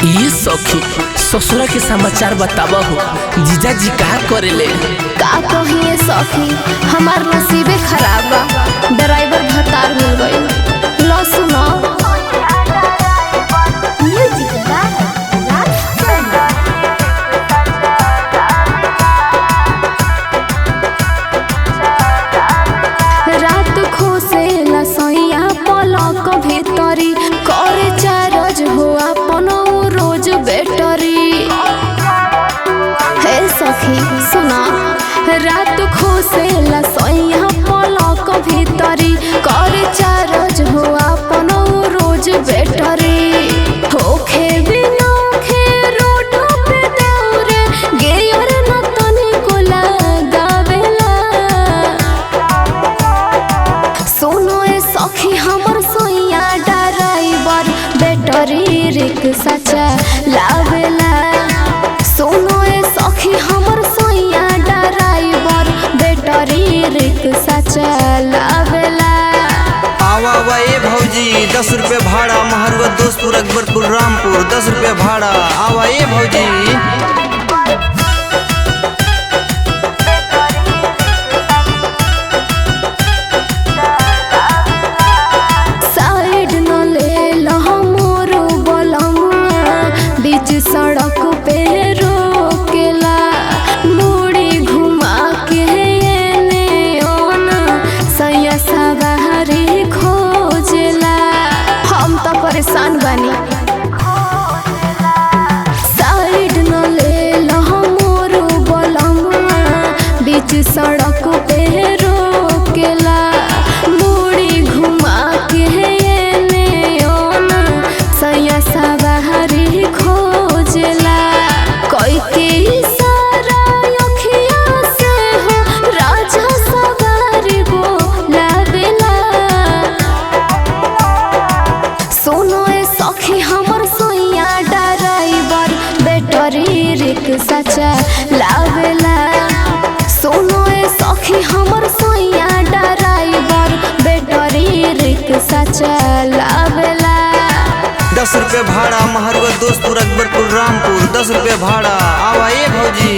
ये सखी ससुरा के समाचार बतावा हो। जीजा जी का करेले? का कहिए सखी, हमार नसीबे खराब बा। ड्राइवर भतार मिल गई। लो सुनो रात खोसे लसैया पलक भीतरी करे चारज हो अपन रोज बेटरी। हे सखी सुना, रात खोसे लसैया पलक भीतरी करे चारज हो अपन रोज बेटरी। होखे बिना खे रोड पे दौरे गेयर न तनिको लगावेला। सुनो ए सखी हमर सोइया ड्राइवर बैटरी रिक्शा चलावेला। सुनो ए सखी हमर सोइया ड्राइवर बैटरी रिक्शा चलावेला। आवा आवा ए भौजी 10 रुपये भाड़ा महरवा दोस्तपुर अकबरपुर रामपुर 10 रुपये भाड़ा। आवा ए भौजी। साइड न ले लहो मोर बलमुआ बीच सड़क पे रोकेला। मुड़ी घुमा के एने ओना सैया सवारी खोजेला। हम तो परेशान बानी। साइड न ले लहो मोर बलमुआ बीच सड़क पे रोकेला। मुड़ी घुमा के एने ओना सैया सवारी खोजेला। कोई के इशारा अखिया से हो राजा सवारी बोलावेला। सुनो ए सखी हमर सोइया ड्राइवर बैटरी रिक्शा चलावेला। सुनो ए सखी हमर सोइया ड्राइवर बैटरी रिक्शा चलावेला। 10 रुपये भाड़ा महरवा दोस्तपुर अकबरपुर रामपुर 10 रुपये भाड़ा। आवा ए भौजी।